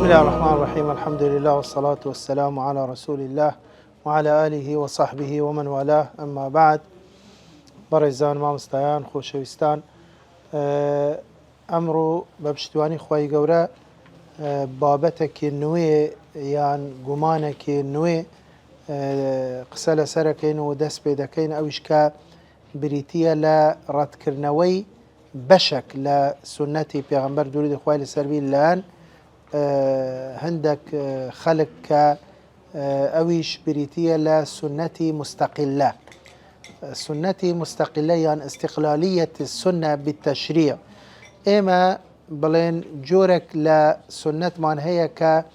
بسم الله الرحمن الرحيم. الحمد لله والصلاة والسلام على رسول الله وعلى آله وصحبه ومن والاه. أما بعد، برزان ما مستيان خوشويستان أمرو ببشتواني خواهي قورا بابتك النوي يعني قمانك النوي قسالة سركين ودس بيدكين أوشكا بريتيا لا رد كرنوي بشك لسنتي بيغمبر دوري خواهي لسربي الآن هندك خلق أويش بريتية لسنتي مستقلة. سنتي مستقلة يعني استقلالية السنة بالتشريع. إما بلين جورك لسنة من هي ك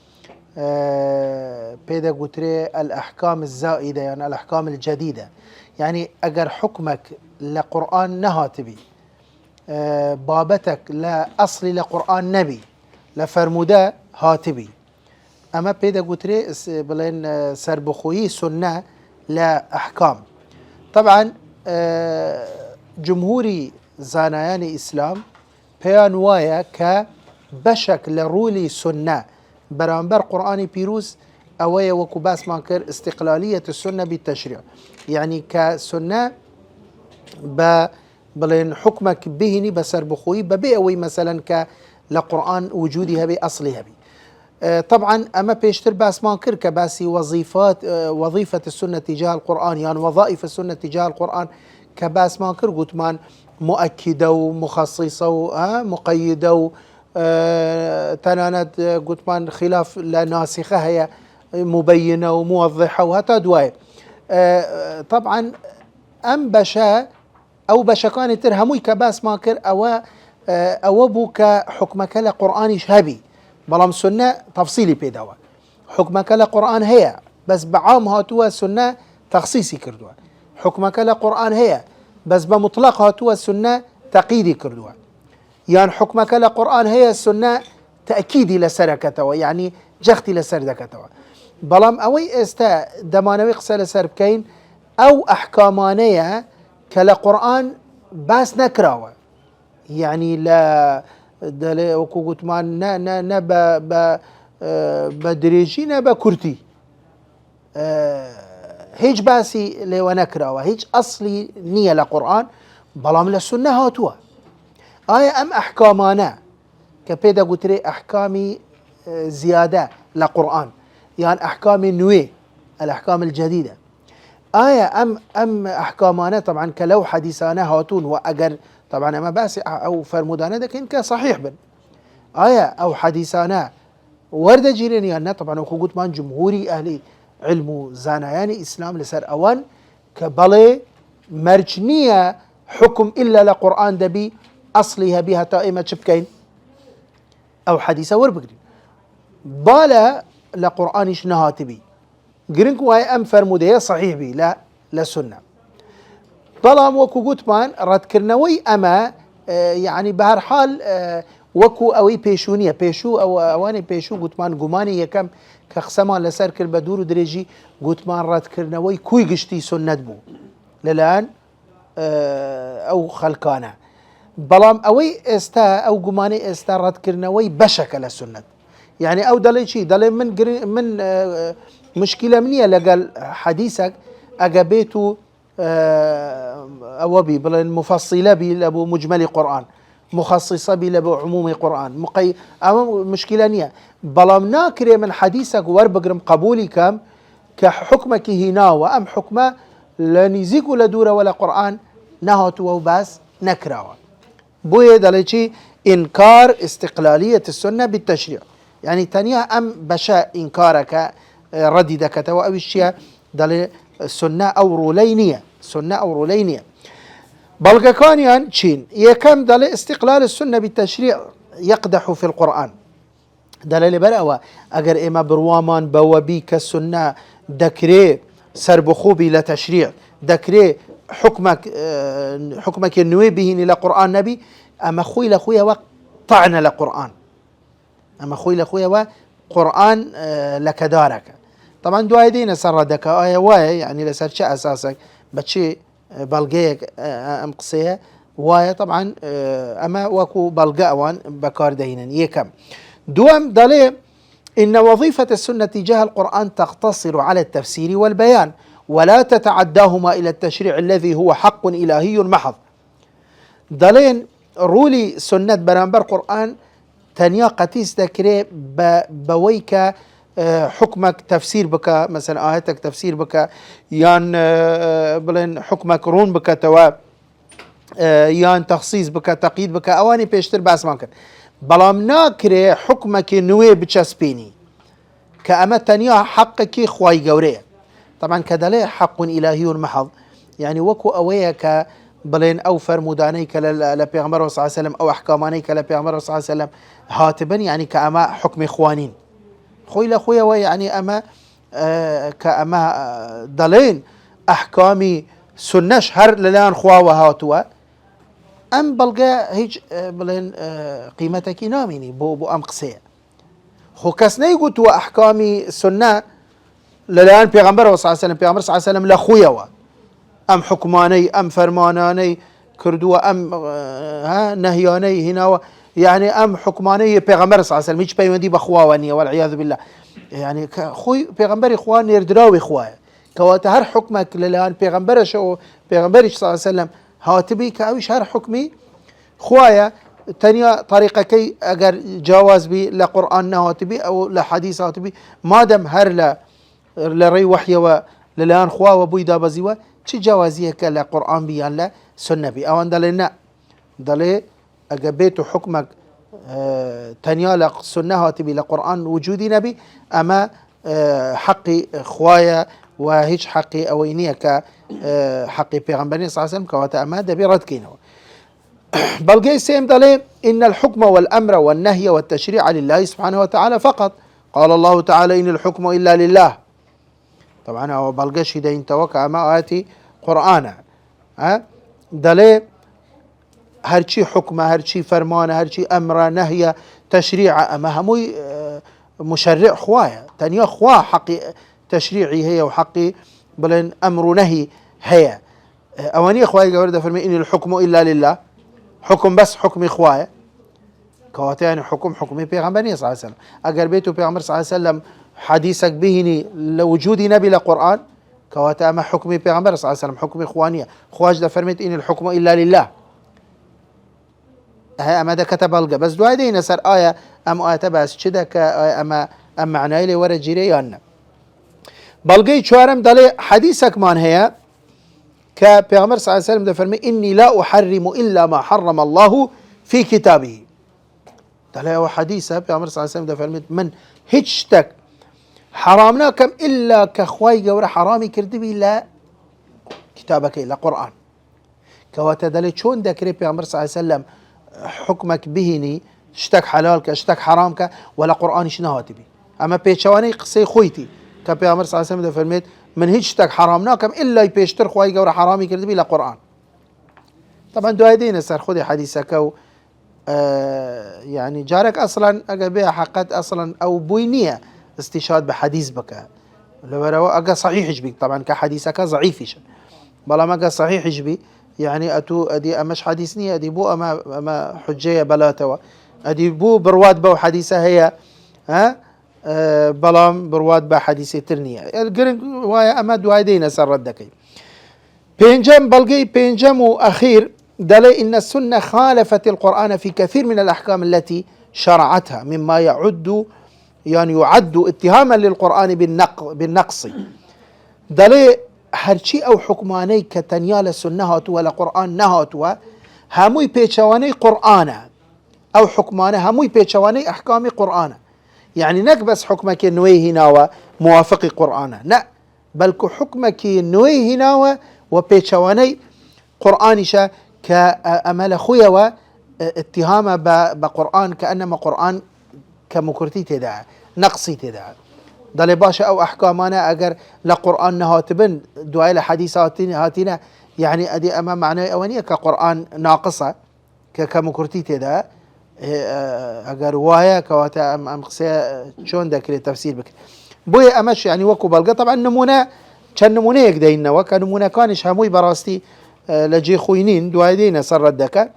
بيدا قتري الأحكام الزائدة يعني الأحكام الجديدة. يعني أجر حكمك لقرآن نهاتبي بابتك لا أصلي لقرآن نبي لفرمودا هاتبي. اما بيدا قتري بلين سربخوي سنة لا أحكام. طبعا جمهوري زانياني إسلام بيان وايا كبشك لرولي سنة برانبر قرآني بيروز أويا وكباس مانكر استقلالية السنة بالتشريع. يعني كسنة بلين حكمك بهني بسربخوي ببيئوي مثلا لقرآن وجودها بأصلها بي. طبعا أما بيشتر باس ما كركة باسي وظيفة السنة تجاه القرآن يعني وظائف السنة تجاه القرآن كباس ما كر قلت مان مؤكدة ومخصصة ومقيدة تنانت قلت مان خلاف لا ناسخة هي مبينة وموضحة وهتا دواي. طبعا أم بشا أو بشكان ترهموي كباس ما كر أو بوك حكمك لقرآن شهبي بلام سنة تفصيلي بيدوا حكمك لقرآن هي بس بعام هاتوا سنة تخصيصي كردوا. حكمك لقرآن هي بس بمطلق هاتوا سنة تقييدي كردوا. يعني حكمك لقرآن هي السنة تأكيدي لسركتوا يعني جختي لسردكتوا. بلام أوي استا دمانوي قصة لسربكين أو أحكامانية كالقرآن بس نكراوه يعني لا وكو قلت ما نا بدريجي نا بكرتي هيج باسي لو نكراوه هيج أصلي نية لقرآن بلام للسنة هاتوا آية أم أحكامانا كبيدا قلت لي أحكامي زيادة لقرآن يعني أحكامي نوي الأحكام الجديدة. آية أم أحكامانا طبعا كلو حديثانا هاتون وأجر طبعا ما باسي أو فرمودانا ده كان كصحيح بن آية أو حديثانا ورد جيراني أنا طبعا وكوجت مان جمهوري أهلي علم زانياني إسلام لسر أوان كبلي مرجنية حكم إلا لقرآن دبي أصلها بها تائمة شبكين أو حديثة وربقرين بالا لقرآن شنهاتبي قرنك واي أم فرمودية صحيح بي لا لسنة طالما وكو قوتمان رد كرنوي أما يعني بهر حال وكو أوي بيشونية بيشو أو أواني بيشو قوتمان قماني يكم كخسمان لسر كر بدور دريجي قوتمان رد كرنوي كوي قشتي سنة بو للآن أو خلقانا بلام أوي استا أو قماني استا رد كرنوي بشكل السنة يعني أو دلي شي دلي من مشكلة منية لقال حديثك أجابيته أوبي بل مفصلة بي لأبو مجمل قرآن مخصصة بي لأبو عمومي قرآن أما مشكلة نية بلام ناكري من حديثك وربقرم قبولي كم كحكمك هنا وأم حكمة لنزيق لدورة ولا قرآن نهات وباس نكراوة بوية دلتي إنكار استقلالية السنة بالتشريع. يعني تانية أم بشاء إنكارك رددك توا أو الشيء دل السنة أو رولينية سنة أو رولينية بلغ كانيان تشين يكم دل استقلال السنة بالتشريع يقدح في القرآن دل برأوا أجر إما بروامان بوابي كالسنة دكري سربخوبي لتشريع دكري حكمك النوي بهن لقرآن نبي أما خوي لخويا وطعن لقرآن أما خوي لخويا وقرآن لكدارك. طبعا دواي دينا سردك آية واي يعني لسر شيء أساسك بتشي بلغيك أم قصية واي طبعا أما وكو بلغاوان بكار دينا يكم دوام دالي إن وظيفة السنة تجاه القرآن تقتصر على التفسير والبيان ولا تتعداهما إلى التشريع الذي هو حق إلهي محض. دلين رولي سنة برانبر قرآن تنيا قتيس ذكري بويك حكمك تفسير بك، مثلا آياتك تفسير بك، يان بلين حكمك رون بك توا، يان تخصيص بك تقييد بك، أواني بيشتر بس ما كان بلام ناكري حكمك نوي بتشسبيني كأما تنيا حقك خواي قوريه. طبعا كدلي حق إلهي محض، يعني وكو أويك بلين أو فرمودانيك لبيغمبر صلى الله عليه وسلم أو أحكامانيك لبيغمبر صلى الله عليه وسلم هاتبا، يعني كأما حكم إخوانين خوي لخويا ويعني أما كأما دلين أحكامي سنش هر للان خوا وهاتوا أم بلغا هيج بلين قيمتك ناميني بو أم قسية خو كسني قلت أحكامي سنة للان بيغمبر صلى الله عليه وسلم، بيغمبر صلى الله عليه وسلم لخويا أم حكماني أم فرماناني كردوا أم نهياني هنا يعني أم حكماني بيغمبر صلى الله عليه وسلم هيج بيوندي بخواوانية والعياذ بالله، يعني خوي بيغمبر إخوان يردراوي خوايا كوات هر حكمك للان بيغمبر شو بيغمبر صلى الله عليه وسلم هاتبي كأويش هر حكمي خوايا تانية طريقة كي أجر جواز بي لقرآن هاتبي أو لحديث هاتبي مادم هر لري وحي وللان خوا وبوي دابزيوا چه جوازيه كلا قرآن بيان لا سنة بي أوان دلنا دلي أجبيت حكمك تنيا لق سنة هاتبي لقرآن وجودي نبي أما حقي خوايا وهيج حقي أوينية كحقي بيغمبرين صلى الله عليه وسلم كواتا أما دبي رد كينو. بلقي سيم دلي إن الحكم والأمر والنهي والتشريع لله سبحانه وتعالى فقط. قال الله تعالى إن الحكم إلا لله. طبعا هو بلقش إذا انتوقع ما آتي قرآن دلي هرشي حكمة هرشي فرمانة هرشي أمر نهي تشريع أما هموي مشرع خوايا تانيا خوا حقي تشريعي هي وحقي بلين أمر نهي هي أواني خوايا قورد فرمي إن الحكم إلا لله حكم بس حكمي خوايا كواتاني حكمي بيغمبرني صلى الله عليه وسلم أقر بيتو بيغمبر صلى الله عليه وسلم حديثك بهني لوجودي نبي لقرآن كواتا ما حكمي بيغمبر صلى الله عليه وسلم حكمي إخوانية خواج ده فرميت إن الحكم إلا لله هاي أما ده كتب القى بس دعاء دينا سر آية أم آية بس كده كآية أم معناه لي ورا جريان بلقي شوارم دلي حديثك مان هي كبيغمبر صلى الله عليه وسلم ده فرمي إني لا أحرم إلا ما حرم الله في كتابه دلي هو حديثه بيغمبر صلى الله عليه وسلم ده فرمي من هجتك حرامناكم إلا كخواي قورة حرامي كردبي لا كتابك إلا قرآن كواتا دلي شون ذكري بيغمبر صلى الله عليه وسلم حكمك بهني اشتك حلالك اشتك حرامك ولا قرآن شنهاتبي أما بيشواني قصي خويتي كبيغمبر صلى الله عليه وسلم فرميت من هجتك حرامناكم إلا يبيشتر خواي قورة حرامي كردبي لا قرآن. طبعا دوايدين سر خذي حديثك يعني جارك أصلا أقل بها حقت أصلا أو بوينية استشهاد بحديث بك لو أجا صحيح جبي طبعا كحديثك ضعيفش بلا ما أجا صحيح جبي يعني أتو أدي أمش حديثني أدي بو أما حجية بلا توا أدي بو برواد بو حديثة هي بلام برواد بحديثة ترنية القرن وايا أما دوايدين سردكي بينجم بلقي بينجم أخير دلي إن السنة خالفت القرآن في كثير من الأحكام التي شرعتها مما يعد اتهاما للقرآن بالنقص دلي هرشي أو حكماني كتنيال السنة هاتوا لقرآن نهاتوا هموي بيشواني قرآن أو حكمانه هموي بيشواني أحكام قرآن يعني نكبس حكمك نويه هنا وموافق قرآن لا بل حكمك نويه هنا وبيشواني قرآنشا كأمل خويا واتهام بقرآن كأنما قرآن كمكرتي تدعى نقصي تدعى دلي باشا أو أحكامنا أجر لقرآن نهاتبن دعاء حديثات هاتنا يعني أدي أمام معنى أوانية كقرآن ناقصة كمكرتي تدعى أجر رواية كواتا أم قصة شون ذاك التفسير بك بوي أمش يعني وكو بلقى طبعا نمونة كان نمونة يقدينا وكان نمونة كانش هموي براستي لجي خوينين دوايدين سر الدكا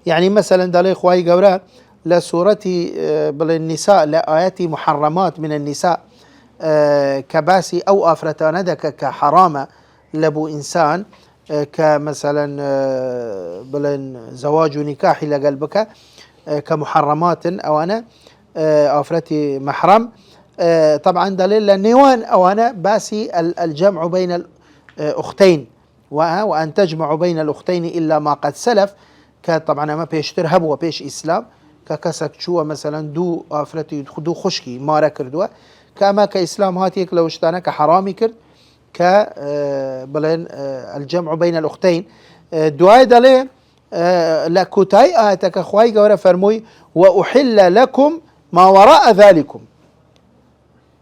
يعني مثلا دالي خواي قورا لسورة بالنساء لآيات محرمات من النساء كباسي أو أفرتاندك كحرامة لبو إنسان كمثلا بلن زواج نكاح لقلبك كمحرمات أو أنا أفرتي محرم طبعا دليل النيوان أو أنا باسي الجمع بين الأختين وأن تجمع بين الأختين إلا ما قد سلف كطبعا ما بيش ترهب وبيش إسلام ككسك شو مثلا دو أفرتي دو خشكي ما ركردوا كما كإسلام هاتيك لو اشتانا كحرامي كرد بلين الجمع بين الأختين دعاء دليل لكوتاي آتك أخواي قورا فرموي وأحل لكم ما وراء ذلكم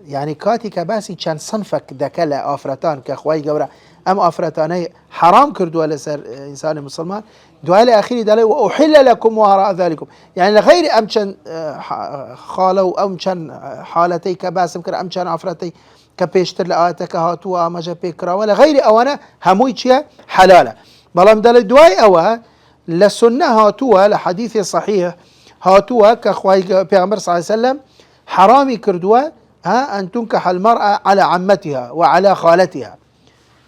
يعني كاتي كباسي كان صنفك دكلا آفرتان كأخواي قورا أم آفرتاني حرام كردوا لسر إنسان مسلمان دعاء الأخير دليل وأحل لكم وراء ذلكم يعني لغير أم كان خالو أم كان حالتي كباسم كر أم كان آفرتي كبيشتر لآتك هاتوا مجا بيكرا ولا غير أوانا هموي چيا حلالة بلام دل دواي أوا لسنة هاتوا لحديث صحيح هاتوا كخواي پیغمبر صلى الله عليه وسلم حرامي كردوا أن تنكح المرأة على عمتها وعلى خالتها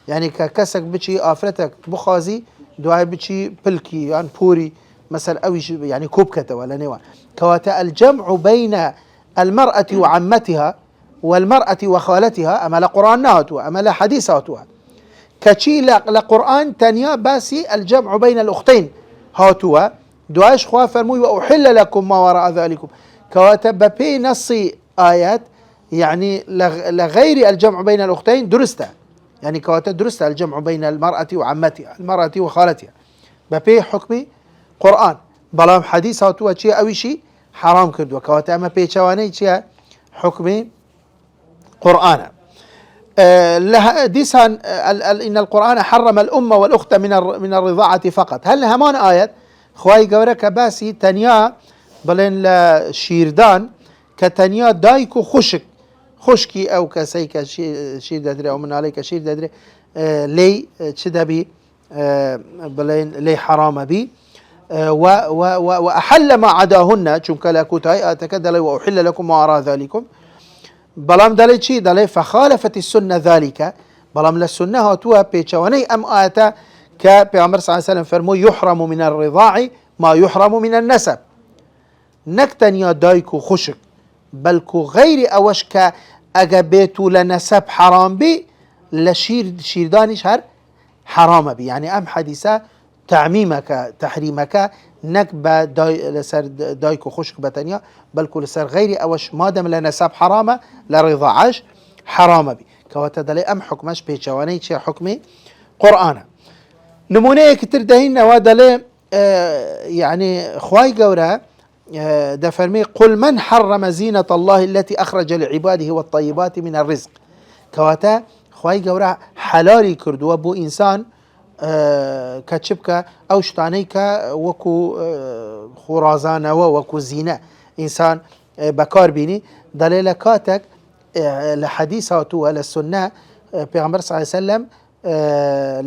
يعني ككسك بشي آفرتك بخازي دواي بشي بلكي يعني بوري مثلا أو يعني كوبكة ولا نوا كواتا الجمع بين المرأة وعمتها والمرأة وخالتها أما لقرآن ناتوا أما لحديث هاتوا كشي لقرآن تانيا باسي الجمع بين الأختين هاتوا دواش خوا فرموي وأحل لكم ما وراء ذلكم كواتب بي نصي آيات يعني لغير الجمع بين الأختين درسته يعني كواتب درسته الجمع بين المرأة وعمتها المرأة وخالتها ببي حكمي قرآن بلام حديث هاتوا شيء أو شيء حرام كردوا كواتب أما بي شواني شيء حكمي قرآن ديسان إن القرآن حرم الأم والأخت من الرضاعة فقط هل همان آيات خواهي قورك باسي تنيا بلين لشيردان كتنيا دايكو خشكي أو كسيك شير دادري أو من عليك شير دادري لي تشدبي بلين لي حرام بي وأحل ما عداهن چونك لا كوتاي أتكدل وأحل لكم ما وراء ذلكم بلام دلي شي دلي فخالفت السنة ذلك بلام للسنة هاتوها بيشواني أم آتا كبيعمر صلى الله عليه وسلم فرمو يحرم من الرضاع ما يحرم من النسب نكتن يا دايكو خشك بلكو غير أوشك أجابيتو لنسب حرام بي لشيردانش هر حرام بي يعني أم حديثة تعميمك تحريمك نكبة لسر دايكو خشك بتنيا بلكو لسر غير أوش ما دام لنسب حرامة لرضاعش حرام بي كواتدلي أم حكمش بيجواني شي حكمي قرآن نمونه كتير دهين ودلي يعني خواي قورا دفرمي قل من حرم زينة الله التي أخرج لعباده والطيبات من الرزق كواتا خواي قورا حلالي كردوا بو إنسان كتشبك أو شتانيك وكو خرازانة وكو زينة إنسان بكار بيني دليل كاتك لحديثاته للسنة پیغمبر صلى الله عليه وسلم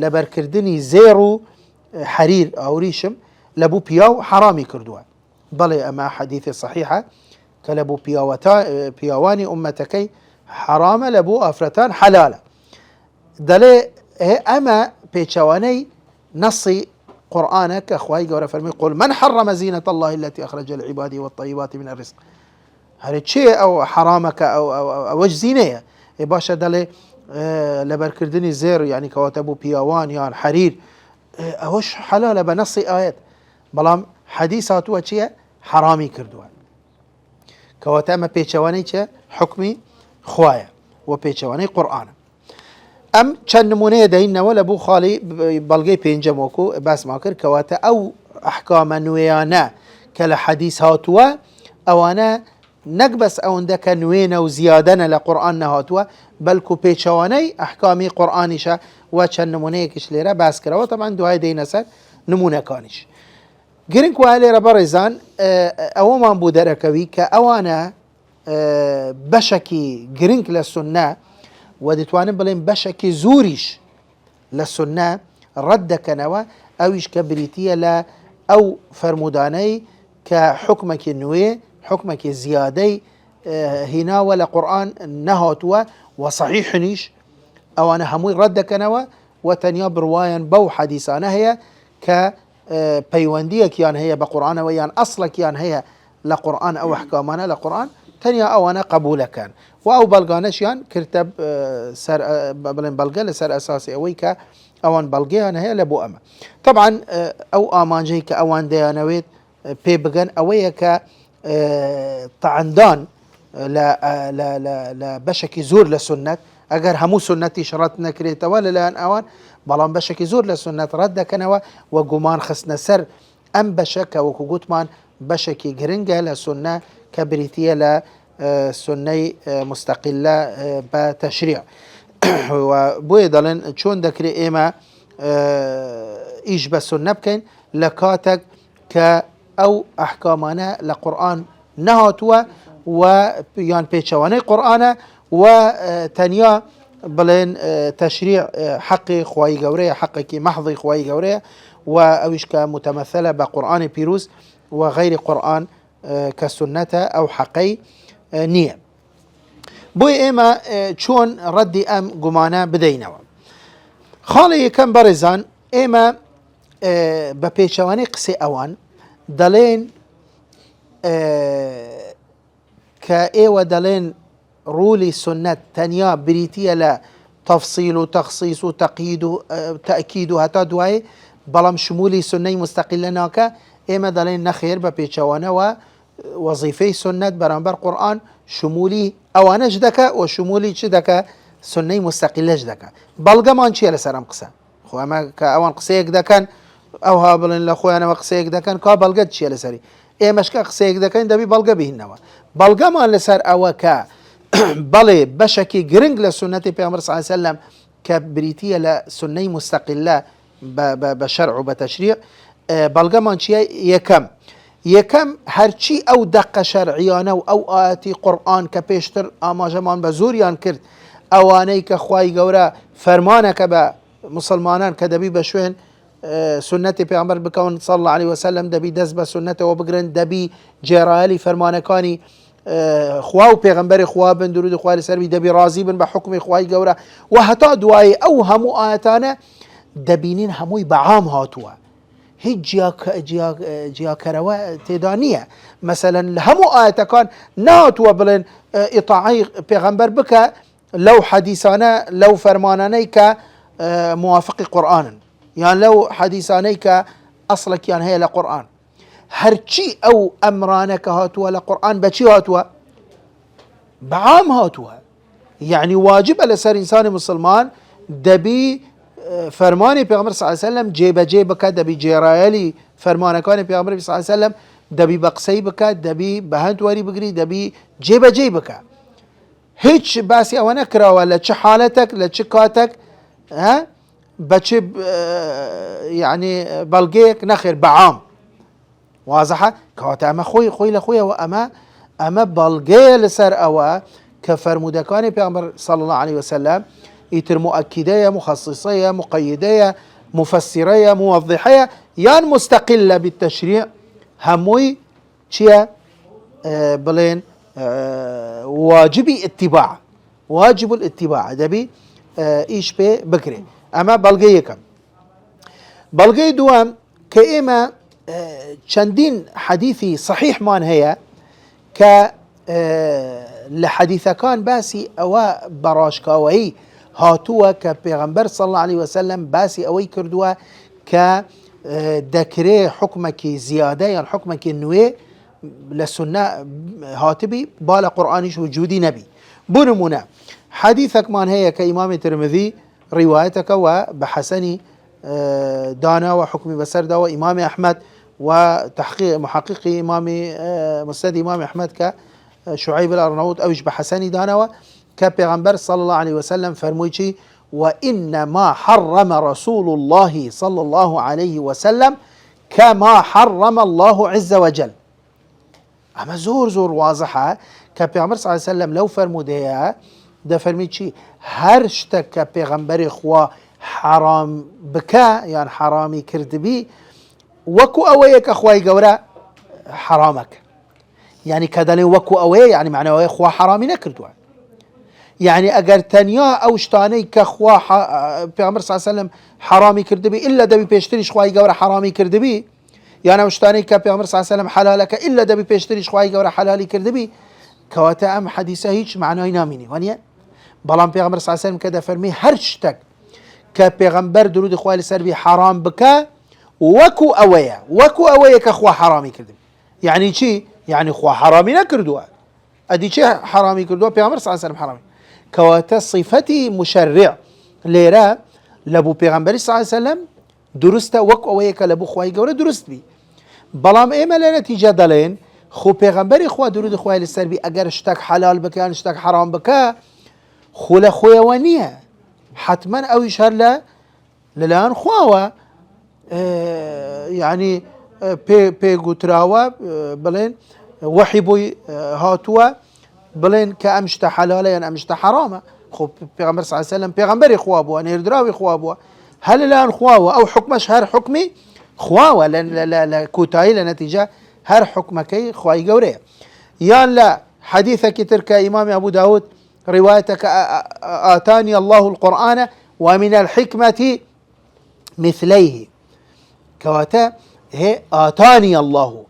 لبركردني زيرو حرير أو ريشم لبو بياو حرامي كردوا بلي أما حديث صحيحة كلبو بياواني أمتكي حرام لبو أفرتان حلالة دلي أما بيشواني نصي قرآنك أخوائي قورا فرمي قل من حرم زينة الله التي أخرج لعباده والطيبات من الرزق هذا شيء أو حرامك أو وجه زينة باشا دلي لبركردني زير يعني كواتبو بياوان يعني حرير أوش حلال بنص آيات بلام حديثات وشيء حرامي كردوا كواتما بيشواني حكمي خوايا وبيشواني قرآن أم كان نمونه دهين ولا بو خالي بلغي بينجموكو بس ماكر كواتا أو أحكام نويانا كلا حديث هاتوا أو أنا نقبس أو عندك نوينا وزيادنا لقرآن هاتوا بلكو بيشواني أحكامي قرآنشا وكان نمونه كش ليرا بس كرا وطبعا دعاء دينا سر نمونه كانش جرينك وعلي ربارزان أو ما بودركوي كأوانا بشكي جرينك للسنة ودتوانن بلين بشكي زوريش للسنة ردك نوا أويش كبريتية لا أو فرموداني كحكمك النوي حكمك الزيادة هنا ولا قرآن نهاتوا وصحيح نيش أو أنا هموي ردك نوا وتنيا بروايا بو حديثانا هي ك بيونديك يعني هي بقرآن ويان أصلك يعني هي لقرآن أو أحكامنا لقرآن تنيا أو أنا قبول كان وأو بلغانش يعني كرتب سر بلن بلغة لسر أساسي أويك أوان بلغة أنا هي لبو أما طبعا أو آمانجيك أوان ديانويت بيبغن أويك طعندان لا بشكي زور لسنة اگر همو سنتي شرط نكريتا ولا لان اوان بلان بشكي زور لسنة رد كنوا وقمان خسنا سر ام بشك وكوغوتمان بشكي جرنجا لسنة كبريتية لسنة مستقلة بتشريع وبوي دلن چون دكري ايما ايش بسنة بكين لكاتك ك او احكامانا لقرآن نهاتوا ويان بيتشواني قرآن وتنيا بلين تشريع حقي خواي قورية حقك محضي خواي قورية وأويش كمتمثلة بقرآن بيروز وغير قرآن كسنة أو حقي نية بوي إما چون ردي أم قمانا بدينوا خالي كم برزان إما ببيشواني قسي أوان دلين كأيوة دلين رولي سنة تنيا بريتية لا تفصيل وتخصيص وتقييد تأكيد هتا دواي بلام شمولي سنة مستقلة ناكا إما دلين نخير ببيتشوانا ووظيفي سنة برانبر قرآن شمولي أوانا جدكا وشمولي جدكا سنة مستقلة جدكا بلغا ما انشي لسرام قسا خو أما كأوان قسيك دكان أو هابلن لخوي أنا قسيك دكان كا بلغا تشي لسري إيماش كا قسيك دكان دبي بلغا بهنوا بلغا ما لسر أوا كا بلي بشكي جرنج لسنة بيغمبر صلى الله عليه وسلم كبريتية لسنة مستقلة بشرع وبتشريع بلغا مانشي يكم هرشي او دقة شرعيانة او آتي قرآن كبيشتر اما جمان بزوريان كرت اواني كخواي قورا فرمانك بمسلمانان كدبي بشوين سنة بيغمبر بكون صلى الله عليه وسلم دبي دزب سنته وبقرن دبي جيرالي فرمانكاني خواو پیغمبر خوا بن درود خوا لسر بی دبی راضی بن بحکم خوای گورا و هتا دوای او همو آیتانه دبینین هموی بعام هاتوا هیچ جیا کروا تدانیه مثلا همو آیتکان ناتوا بلن اطاعی پیغمبر بک لو حدیثانه لو فرمانانه که موافق قرآن يعني لو حديثاني كأصلك يعني هي لقرآن هرشي أو أمرانك هاتوا لقرآن بشي هاتوا بعام هاتوا يعني واجب على سر إنسان مسلمان دبي فرماني پیغمبر صلى الله عليه وسلم جيبك دبي جيرايلي فرمانه كان پیغمبر صلى الله عليه وسلم دبي بقسي بك دبي بهند وري بقري دبي جيبك هيج باسي او نكره ولا چه حالتك لا چكاتك ها بچ يعني بلقيك نخير بعام واضحه كات اما خوي لخويا واما بلقي لسر اوا كفرمودكاني پیغمبر صلى الله عليه وسلم يتر مؤكدية مخصصية مقيدية مفسرية موضحية يان مستقلة بالتشريع هموي چيا بلين واجبي اتباع واجب الاتباع دبي ايش بي بكري اما بلغيكم بلغي دوام كإما چندين حديثي صحيح مان هي ك لحديث كان باسي او براشكاوي هاتوا كبيغمبر صلى الله عليه وسلم باسي اوي كردوا ك دكري حكمك زياده يعني حكمك النوي للسنه هاتبي بالا قرانيش وجودي نبي بنمنا حديثك مان هي كامام الترمذي روايتك وبحسني دانا وحكمي بسردا وامام احمد وتحقيق محقق امام مسند امام احمد كشعيب الارناؤوط اوش بحسني دانا كبيغمبر صلى الله عليه وسلم فرمويشي وإنما حرم رسول الله صلى الله عليه وسلم كما حرم الله عز وجل أما زور واضحة كبيغمبر صلى الله عليه وسلم لو فرمودها ده فرميشي هرشتك كبيغمبر إخوة حرام بكا يعني حرامي كردبي وكو أويك أخواي قورا حرامك يعني كدلين وكو أوي يعني معناه خوا حرامي نكردوا يعني أجر تنيا أو شتاني كخوا بيغمبر صلى الله عليه وسلم حرامي كردبي إلا دبي بيشتري شخواي جورا حرامي كردبي يعني وشتاني كبيغمبر صلى الله عليه وسلم حلالك إلا دبي بيشتري شخواي جورا حلالي كردبي كواتا أم حديثه هيج معناه ناميني ونيا بلان بيغمبر صلى الله عليه وسلم كذا فرمي هرشتك كبيغمبر درود خوالي سربي حرام بكا وكو أويا كخوا حرامي كردبي يعني شي يعني خوا حرامي نكردوا أدي شي حرامي كردوا بيغمبر صلى الله عليه وسلم حرامي كواتا صفتي مشرع ليرا لبو بيغمبر صلى الله عليه وسلم درسته وكو أويا كلبو خواي جورا درست بي بلام إيما لنتيجة دلين خو پیغمبر خوا درود خوای لسر بی اگر اشتک حلال بکه اشتک حرام بکه خو لخویوانیه حتما او هر للان خواوا يعني بي قتراوا بلين وحي بوي هاتوا بلين كأمشت حلالا يعني أمشت حرامة خو پیغمبر صلى الله عليه وسلم پیغمبر خوابوا نيردراوي خوابوا هل الآن خواوا أو حكمش هر حكمي خواوا لا كوتاي لنتيجة هر حكمكي خواي قوريه يان لا حديثك ترك إمام أبو داود روايتك آتاني الله القرآن ومن الحكمة مثليه كواتا هي آتاني الله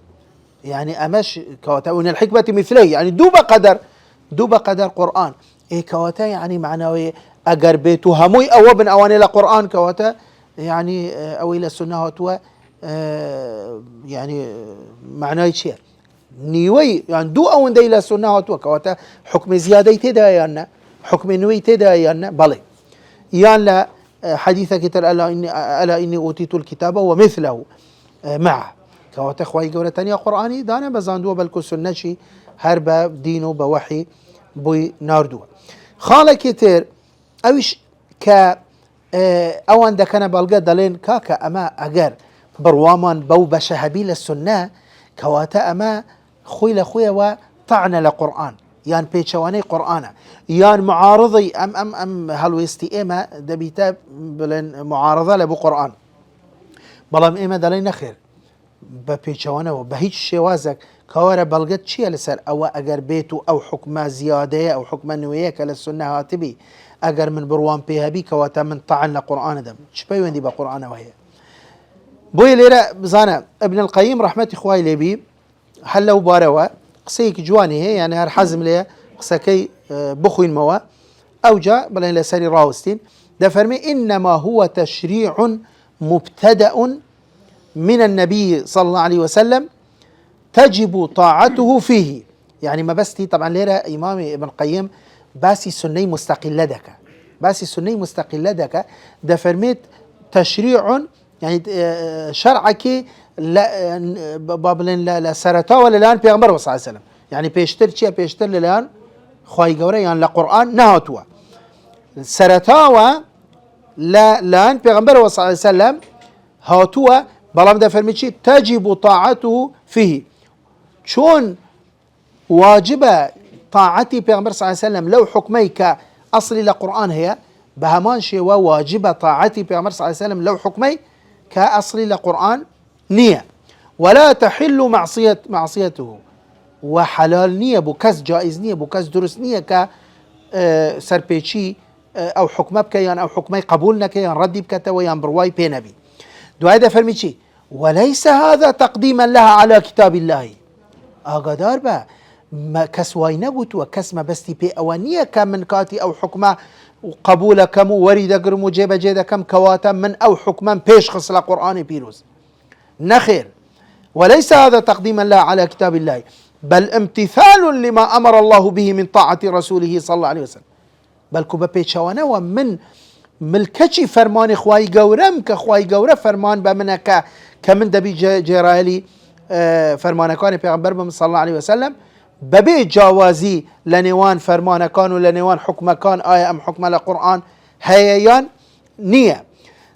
يعني أمش كواتا ومن الحكمة مثليه يعني دوب قدر قرآن إيه كواتا يعني معناه أجر بيتو هموي أو ابن أواني لقرآن كواتا يعني أو إلى السنة هتوا يعني معناه شيء نيوي يعني دو أون دي إلى السنة هتوا كواتا حكم زيادة تدايانا حكم نوي تدايانا بلي يان لا حديثك تر ألا إني أوتيت الكتاب ومثله معه كواتا خواهي قولة تانية قرآني دانا بزاندوا بلكو سنة هربا دينو بوحي بوي ناردوا خالك تر أوش ك أوان دكنا بلغة دلين كاكا أما أجر بروامان بو بشهبي للسنة كواتا أما خوي وطعن لقرآن يان بيتشواني قرآن يان معارضي أم هلويستي إما دبيتا بلين معارضة لبو قرآن بلام إما دلين نخير ببيتشوانا وبهيج شوازك كوارا بلغت شيء لسر أو أجر بيتو أو حكمة زيادة أو حكمة نوية للسنة هاتبي أجر من بروان بيها بي كواتا من طعن لقرآن دم شبي وين دي بقرآن وهي بوي ليرا بزانا ابن القيم رحمة إخوائي لبي حلو باروا قسيك جواني هي يعني هر حزم ليه قسكي بخوين موا أو جاء بلين لساري راوستين ده فرمي إنما هو تشريع مبتدأ من النبي صلى الله عليه وسلم تجب طاعته فيه يعني ما بس طبعا ليرا إمام ابن القيم باسي سني مستقلة دكا باسي سني مستقلة دكا ده فرميت تشريع يعني شرعك لا بابلين لا سرتا ولا لان بيغمبر صلى الله عليه وسلم يعني بيشتر لان خواي قوري يعني لقرآن نهاتوا سرتا لا لان بيغمبر صلى الله عليه وسلم هاتوا بلام ده فرميتشي تجب طاعته فيه شون واجبة طاعتي بيغمبر صلى الله عليه وسلم لو حكمي كأصلي لقرآن هي بهمان شيء واجبة طاعتي بيغمبر صلى الله عليه وسلم لو حكمي كأصلي لقرآن نية ولا تحل معصيته وحلال نية بكس جائز نية بكس درس نية ك سربيتشي أو حكمة بكيان أو حكمي قبولنا كيان ردي بكتا ويان برواي بينبي دعاء فرميتشي وليس هذا تقديما لها على كتاب الله أقدار با ما كسواي نبوت وكس ما بستي بي أوانية كم من كاتي أو حكمة قبول كم وريد قرم وجيب جيدا كم كواتا من أو حكما بيش خصل قرآن بيروز نخير وليس هذا تقديما لا على كتاب الله بل امتثال لما أمر الله به من طاعة رسوله صلى الله عليه وسلم بل كوبا بيتشوانا ومن ملكتي فرمان خواي قورم كخواي قورة فرمان بمنا كمن دبي جيرالي فرمان كان پیغمبر صلى الله عليه وسلم ببي جوازي لنوان فرمان كان ولنوان حكم كان آية أم حكم القرآن هيان نية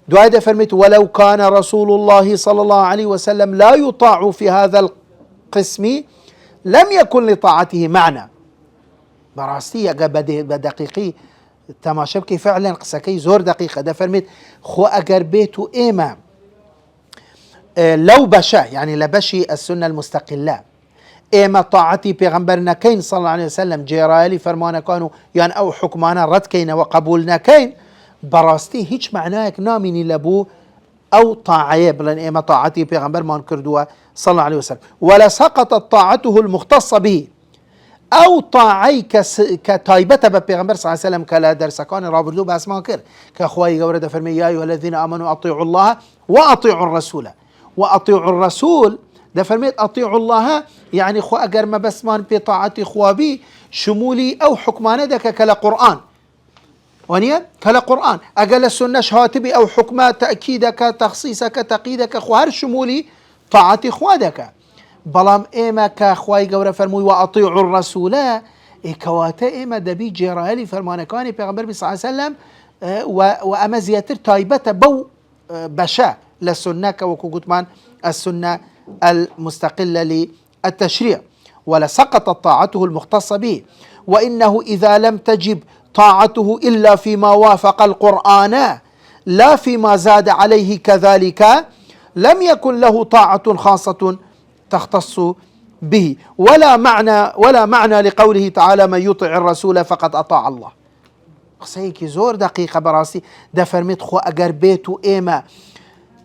دعاء فرميت ولو كان رسول الله صلى الله عليه وسلم لا يطاع في هذا القسم لم يكن لطاعته معنى براستي بدقيقي تماشبكي فعلا قسكي زور دقيقة ده فرميت خو أجر بيتو إيما لو بشا يعني لبشي السنة المستقلة اما طاعتي پیغمبرنا كين صلى الله عليه وسلم جيرالي فرمانا كانوا يعني او حكمانا رد كين وقبولنا كين براستي هيج معناك ناميني لبو او طاعيه بلن اما طاعتي پیغمبر مان كردوا صلى الله عليه وسلم ولا سقطت طاعته المختصة به او طاعي كتايبته بپیغمبر صلى الله عليه وسلم كلا درسكان رابردو بس ما كر كاخواي قورد فرمي يا ايها الذين امنوا اطيعوا الله واطيعوا الرسول واطيعوا الرسول ده فرميت اطيعوا الله يعني خو اگر ما بس مان بطاعتي خوابي شمولي او حكمانه دك كلا قرآن ونيا كلا قرآن اقل السنة هاتبي او حكمة تأكيدك تخصيصك تقييدك خوار شمولي طاعتي خوادك بلام ايما كاخواي قورا فرموي واطيعوا الرسول كواتا ايما دبي جيرالي فرمانكاني پیغمبر صلى الله عليه وسلم واما زياتر تايبة بو بشا للسنة كوكوكتمان السنة المستقلة للتشريع ولا سقطت طاعته المختصة به وإنه إذا لم تجب طاعته إلا فيما وافق القرآن لا فيما زاد عليه كذلك لم يكن له طاعة خاصة تختص به ولا معنى لقوله تعالى من يطع الرسول فقد أطاع الله. قصيك زور دقيقة براسي ده فرميت خو أجر بيتو إيما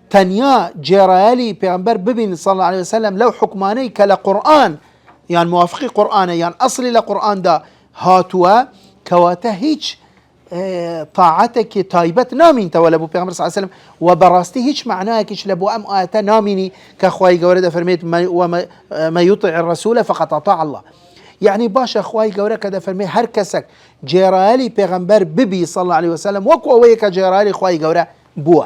تنيا جيرالي پیغمبر ببين صلى الله عليه وسلم لو حكماني كلا قرآن يعني موافقي قرآن يعني أصلي لقرآن دا هاتوا كواته هيج طاعتك تايبت نامين تولى ابو پیغمبر صلى الله عليه وسلم وبراستي هيج معناه كيش لبو ام آتا ناميني كاخواي قورده فرميت ما يطع الرسول فقط اطاع الله يعني باشا اخواي قوره كذا فرمي هر كسك جيرالي پیغمبر ببي صلى الله عليه وسلم وكو ويك جيرالي خواي قوره بوا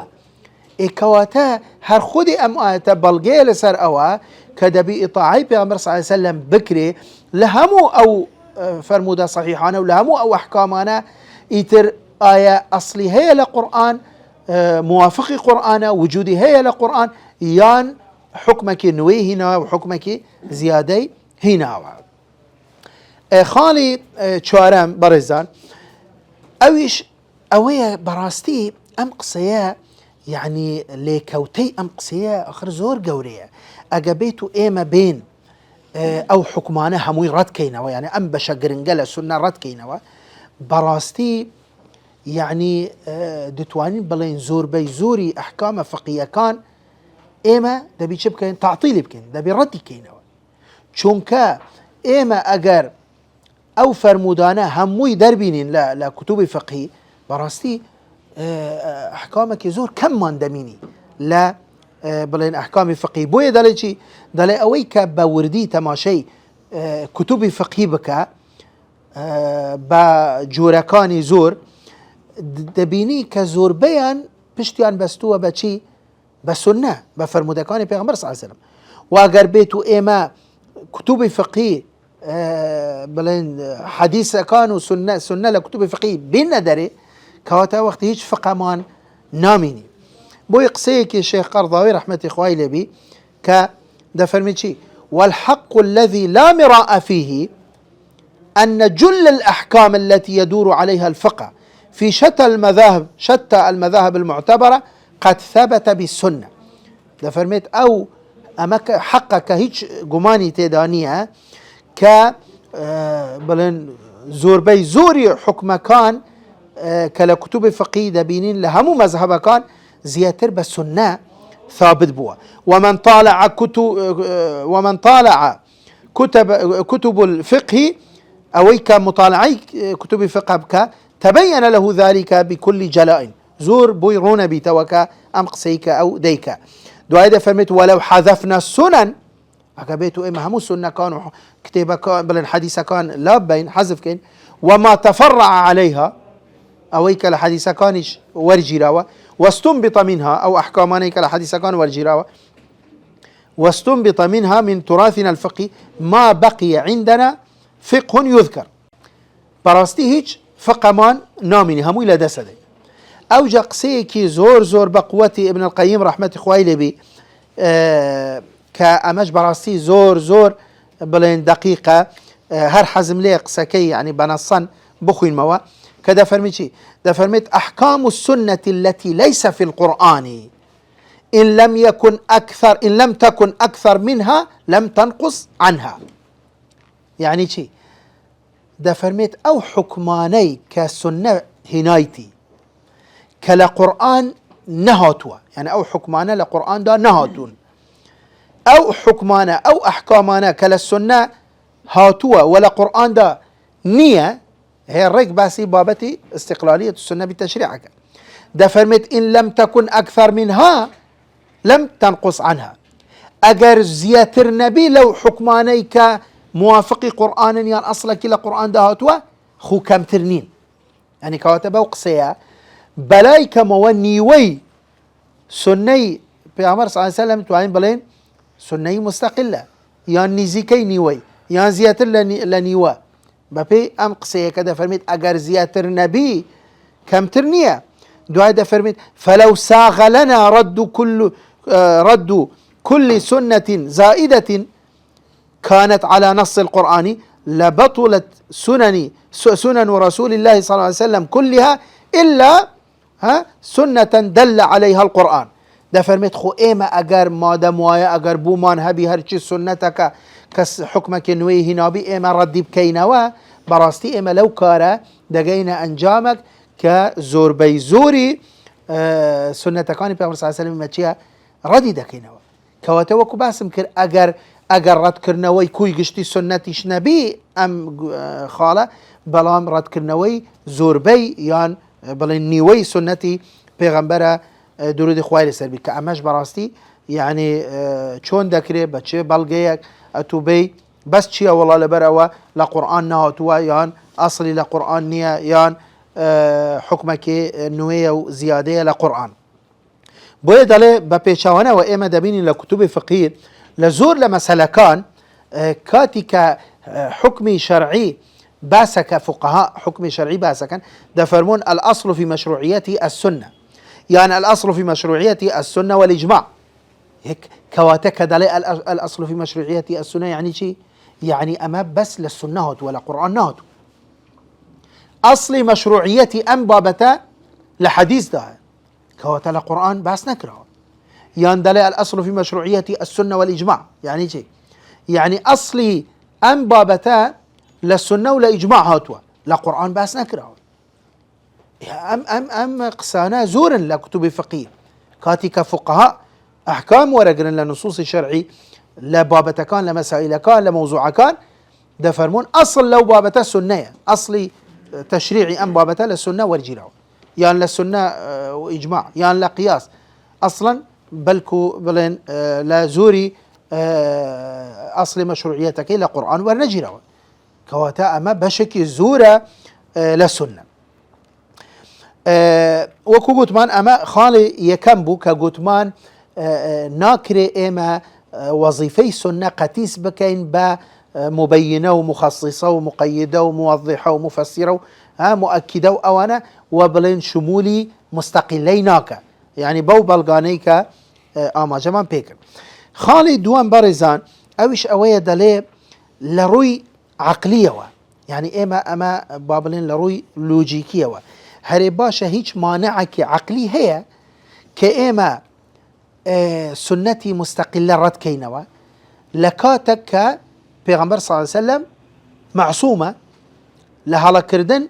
كواتا هر خودي ام آتا بلغي لسر اوا كدبي اطاعي پیغمبر صلى الله عليه وسلم بكري لهمو او فرمودا صحيحانا ولهمو او احكامانا ايتر آية أصلي هي لقرآن موافقي قرآن وجودي هي لقرآن يان حكمك نوي هنا وحكمك زيادة هنا خالي چوارم برزان اويش اوية براستي ام قصيا يعني ليكوتي ام قصيا اخر زور قورية اقبيتو ايما بين او حكمانه هموي رد كينوا يعني ام بشقرنقل سنة رد كينوا براستي يعني دتوانين بلين زور بي زوري احكام فقهيه كان ايما دبي شبكين تعطيل بكين دبي ردي كينوا چونكا ايما اگر او فرمودانا هموي دربينين لا كتب فقهي براستي احكامك زور كم من دميني لا بلين احكام فقهي بوي دالي دالي اويك باوردي تماشي كتب فقهي بكا با جوركاني زور دبيني كزور بيان بشتيان بستوه بچي بسنة بفرمودكاني پیغمبر صلى الله عليه وسلم واگر بيتو ايما كتب فقهي بلين حديث كانوا سنة لكتب فقهي بين داري كواتا وقت هيج فقه مان ناميني بو يقصيك الشيخ قرضاوي رحمة إخوائي لبي ده فرمي والحق الذي لا مراء فيه أن جل الأحكام التي يدور عليها الفقه في شتى المذاهب المعتبرة قد ثبت بالسنة ده فرميت أو أمك حقك هيج قماني تيدانية بلن زور بي زوري حكم كان كلا كتب فقهي دبينين لهمو مذهب كان زياتر بالسنة ثابت بوا ومن طالع كتب الفقه أويك مطالعي كتب فقه بك تبين له ذلك بكل جلاء زور بويرون بيتوكا أم قسيك أو ديكا دعاء فرميت ولو حذفنا السنن أكبيتو إما همو السنة كانوا كتابة كان بل الحديث كان لا بين حذف كان وما تفرع عليها أويك الحديث كانش ورجراوة واستنبط منها أو أحكامانيك الحديث كان ورجراوة واستنبط منها من تراثنا الفقهي ما بقي عندنا فقه يذكر براستي هيج فقمان ناميني همو إلى دسده أوجا قسيكي زور بقوتي ابن القيم رحمة إخوائي بي كأمج براستي زور بلين دقيقة هر حزم لي قسكي يعني بنصا بخوين موا كده فرميت شي ده فرميت أحكام السنة التي ليس في القرآن إن لم تكن أكثر منها لم تنقص عنها. يعني چی؟ دا فرميت أو حكماني كسنة هنايتي كالقرآن نهاتوا، يعني أو حكمانا لقرآن دا نهاتون، أو حكمانا أو أحكامانا كالسنة هاتوا ولا قرآن دا نية، هي الرق باسي بابتي استقلالية السنة بتشريعك. دا فرميت إن لم تكن أكثر منها لم تنقص عنها. أجر زياتر نبي لو حكماني كموافق قرآن يعني أصلك لقرآن دا هاتوا خو كم ترنين، يعني كواتبه وقصيا بلاي كمواني وي سني بيعمر صلى الله عليه وسلم توعين بلين سني مستقلة يعني نزيكي نيوي يعني زياتر لنيوا ببي أم قصيا كده فرميت أجر زياتر نبي كم ترنية دعاء ده فرميت فلو ساغ لنا رد كل سنة زائدة كانت على نص القرآن لبطلت سنن رسول الله صلى الله عليه وسلم كلها إلا سنة دل عليها القرآن. ده فرميت خو إيما أجر مادم وايا أجر بومان هبي هرشي سنتك كس حكمك نوي هنابي إيما ردي بكينوا براستي إيما لو كارا دقينا أنجامك كزور بيزوري سنتكاني بيغمر صلى الله عليه وسلم ماتشيها ردي دكينوا كواتوكو باسم كر أجر رد كرنوي كوي قشتي سنتيش نبي أم خالة بلام رد كرنوي زور بي يان بلين نيوي سنتي بيغمبرة درود خوالي سربي كأماش براستي يعني چون دكري بچه بلغيك أتوبي بس چيا والله لبروا لقرآن نهاتوا يان أصلي لقرآن نيا يان حكمك نوية وزيادة لقرآن بوي دالي بپیچاوانه و ايما دبيني لكتب فقهية لزور لمسألة كان كاتك حكم شرعي باسك فقهاء حكم شرعي باسكا ده فرمون الأصل في مشروعيته السنة، يعني الأصل في مشروعيته السنة والإجماع. هيك كواتك دالي الأصل في مشروعيته السنة يعني شي؟ يعني أما بس للسنة ولا قرآن نهت أصل مشروعيتي أم بابتا لحديث ده كوات القرآن بس نكره يندلي الأصل في مشروعيتي السنة والإجماع يعني شيء، يعني أصلي أم بابتا للسنة ولا إجماع هاتوا لقرآن بس نكره أم قسانا زورا لكتب فقهية كاتي كفقهاء أحكام ورقنا لنصوص شرعي لبابتا كان لمسائل كان لموضوع كان ده فرمون أصل لو بابتا سنة أصلي تشريعي أم بابتا للسنة ورجيله يعني للسنة وإجماع يعني لقياس أصلا بلكو بلين لا زوري أصل مشروعيتك إلى قرآن ورنجيله كواتا أما بشكل زورة للسنة وكو قوتمان أما خالي يكمبو كقوتمان ناكري إما وظيفي سنة قتيس بكين با مبينة ومخصصة ومقيدة وموضحة ومفسرة مؤكدة وأوانا وبلين شمولي مستقليناك يعني بو بلغانيك آما جمان بيكر خالي دوان بارزان اوش اوية دلي لروي عقلية يعني اما بابلين لروي لوجيكية هري باشا هيج مانعك عقلي هي كاما سنتي مستقلة رد كينوا لكاتك بيغمبر صلى الله عليه وسلم معصومة لهلا كردن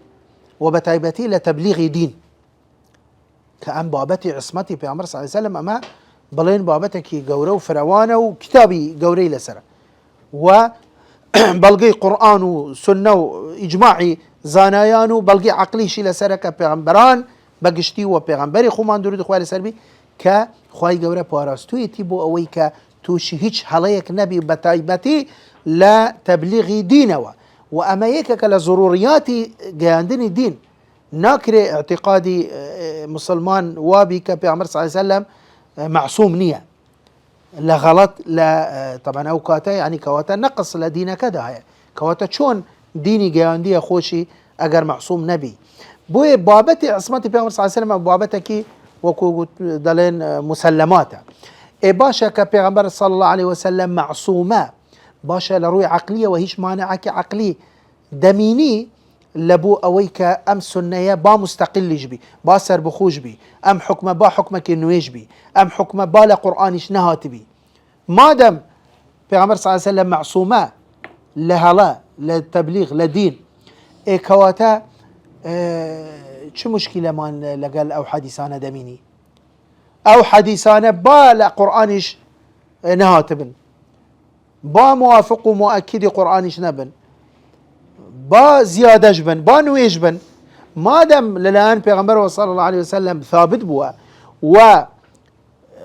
وبتايبتي لتبليغ دين كأن بابتي عصمتي بيغمبر صلى الله عليه وسلم أما بلين بابتك جورو فروانه وكتابي جوري لسرة وبلغي قرآن وسنة وإجماعي زانايان وبلغي عقلي شي لسرة كبيغمبران بقشتي وبيغمبري خومان درود خوالي سربي كخواي جورا باراستوي تيبو أويك توشي هيج حليك نبي بتايبتي لا تبليغ دينه وأما يكك لضرورياتي جاندني دين ناكري اعتقادي مسلمان وابي كبيعمر صلى الله عليه وسلم معصوم نية لا غلط لا طبعا أوقاته يعني كواتا نقص لدينا كده كواتا شون ديني جاندي خوشي أجر معصوم نبي بوي بابتي عصمتي بيعمر صلى الله عليه وسلم بابتك وكو دلين مسلماته باشا كبيعمر صلى الله عليه وسلم معصومة باشا لروي عقلية وهيش مانعك عقلي دميني لبو أويك أم سنية با مستقلش بي با سر بخوش بي أم حكمة با حكمك نويش بي أم حكمة با لقرآنش نهات بي ما دام پیغمبر صلى الله عليه وسلم معصومة لهلا للتبليغ لدين كواتا شو مشكلة مان لقال أو حديثانا دميني أو حديثانا با لقرآنش نهات بن با موافق ومؤكد قرآنش نبن با زيادة بن با نويش بن ما دام للآن پیغمبر صلى الله عليه وسلم ثابت بوا و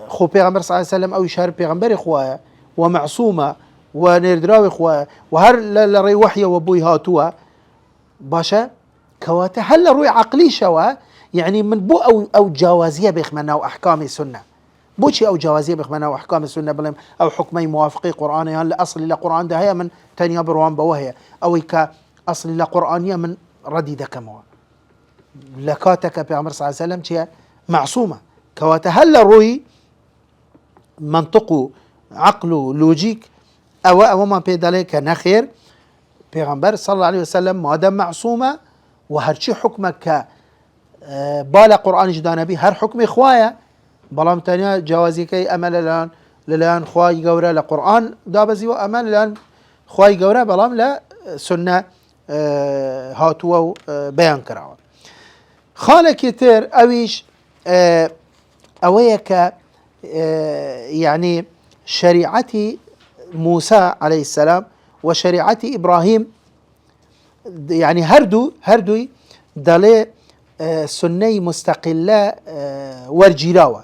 خو پیغمبر صلى الله عليه وسلم أو شهر پیغمبر خوايا ومعصومة ونردراوي خوايا وهر لري وحي وبوي هاتوا باشا كواتا هل روي عقلي شوا يعني من بو أو جوازية بيخمنا وأحكام السنة بوشي أو جوازية بيخمنا وأحكام السنة بلهم أو حكمي موافقي قرآن يعني لأصل لقرآن ده هي من تانية بروان بوهي أو كأصل لقرآنية من رديدة كموا لكاتك بيغمبر صلى الله عليه وسلم معصومة كواتا هل روي منطقه عقله لوجيك أو ما بيدالك نخير پیغمبر صلى الله عليه وسلم ما دام معصومة وهرشي حكمك بالا قرآن جدانا بي هر حكم خوايا بلام تانيا جوازي كي أمل للان خواي قورا لقرآن دابزي وأمل للان خواي قورا بلام لا سنة هاتوا بيان كراوا خالك يتر أويش أويك يعني شريعتي موسى عليه السلام وشريعة إبراهيم يعني هردوي دالي سنة مستقلة ورجيراوة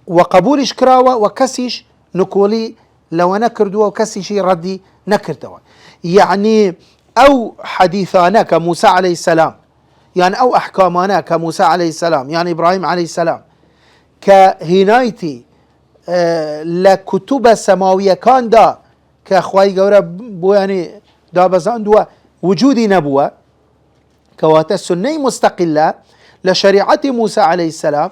وقبولش كراوة وكسيش نقولي لو نكردوا وكسيش ردي نكردوا يعني أو حديثانا كموسى عليه السلام يعني أو أحكامانا كموسى عليه السلام يعني إبراهيم عليه السلام كهنايتي لكتب سماوية كان دا كأخوي قورا بو يعني دابزان دوا وجودي نبوة كواتا السنة مستقلة لشريعة موسى عليه السلام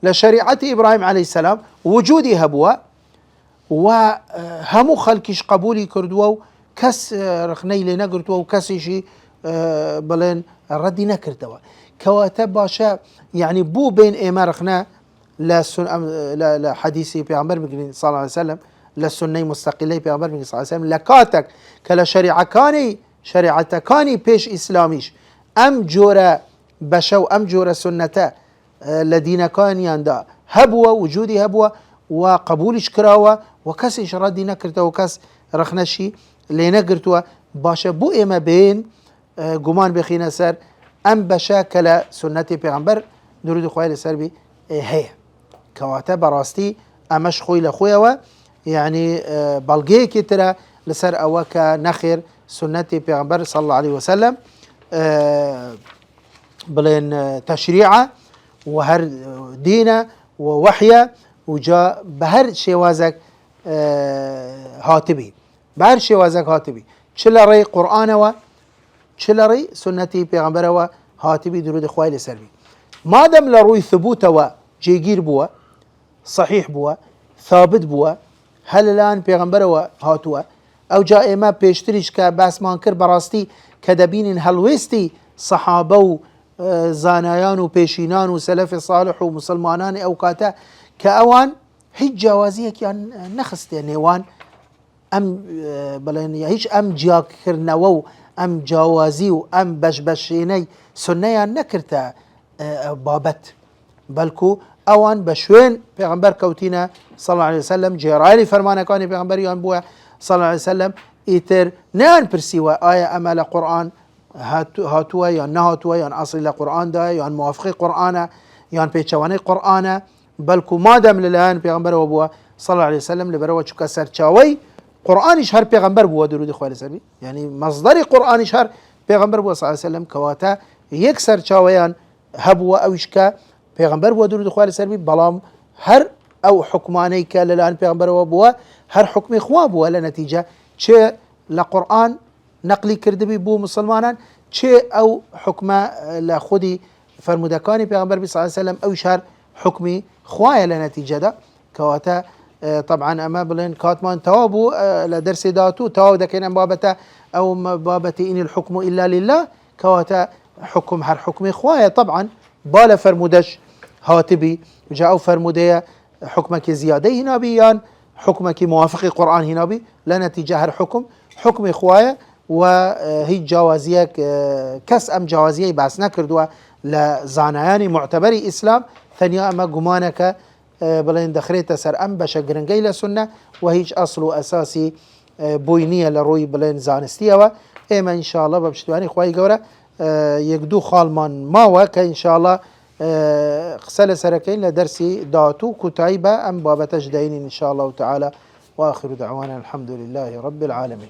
لشريعة إبراهيم عليه السلام وجودي هبوة وهمو خلقش قبولي كردوا كس رخني لنا قردوا وكسشي بلين ردي نكردوا كواتا باشا يعني بو بين إيما رخنا لا حديثي بيغمبر صلى الله عليه وسلم للسنة مستقلة بيغمبر صلى الله عليه وسلم لكاتك كلا شريعة كاني بيش إسلاميش أم جورا بشو أم جورا سنة لدينا كان ياندا هبوة وجودي هبوة وقبولش كراوة وكسش ردي نكرته وكس رخنشي لنقرتوا باشا بو إما بين قمان بخينا سر أم بشا كلا سنة بيغمبر درود خوالي سربي هي كواتا براستي أمش خوي لخويا يعني بلغي كترا لسر أوكا نخير سنة بيغمبر صلى الله عليه وسلم بلين تشريعه وهر دينه ووحيه وجاء بهر شوازك هاتبي بهر شوازك هاتبي شلري قرآن شلري سنة بيغمبر هاتبي درود خوالي سربي ما دام لروي ثبوت جيجير بوا صحيح بوا ثابت بوا هل الآن بيغمبر هاتوا أو جاء ما بيشتريش كباس مانكر براستي كدبين هلويستي صحابة زانايان وبيشينان وسلف صالح ومسلمانان أو كاتا كأوان هيج جوازية كان نخست يعني وان أم بلين هيج أم جاكر نوو أم جوازي وأم بشبشيني سنيا نكرتا بابت بلكو اوان بشوين پیغمبر كوتينا صلى الله عليه وسلم جيرالي فرمانا كاني پیغمبر يان بوا صلى الله عليه وسلم ايتر نان برسيوا آية امال قرآن هاتوا يان نهاتوا يان اصل قرآن دا يان موافقي قرآن يان بيچواني قرآن بلكو ما دام للان پیغمبر وبوا صلى الله عليه وسلم لبروا چوكا سرچاوي قرآن شهر پیغمبر بوا درود خوالي سربي يعني مصدر قرآن شهر پیغمبر بوا صلى الله عليه وسلم كواتا يك سرچاويان هبوا اوشكا پیغمبر بوا درود خوالي سربي بلام هر او حكماني كاللان پیغمبر وبوا هر حكم خوا بوا لنتيجة چه لقرآن نقلي كردبي بو مسلمانا چه او حكمه لخودي فرمودكاني پیغمبر صلى الله عليه وسلم او شهر حكمي خوايا لنتيجة دا كواتا طبعا اما بلين كاتمان توابو لدرس داتو تواب دكين بابتا او بابتي ان الحكم الا لله كواتا حكم هر حكم خوايا طبعا بالا فرمودش هاتبي جاءوا فرمودية حكمك زيادة هنا بيان حكمك موافق القرآن هنا بي لا نتيجة هر حكم خوايا وهي جوازية كس أم جوازية بس نكردوا لزانياني معتبري إسلام ثانيا أما قمانك بلين دخريت سر أم بشجرنجي لسنة وهيج أصل أساسي بوينية لروي بلين زانستيوا إما إن شاء الله بمشتواني خواهي قورة يقدو خالمان ماوا كإن شاء الله قسل سركين لدرسي داتو كتايبة أم بابتش دين إن شاء الله تعالى وآخر دعوانا الحمد لله رب العالمين.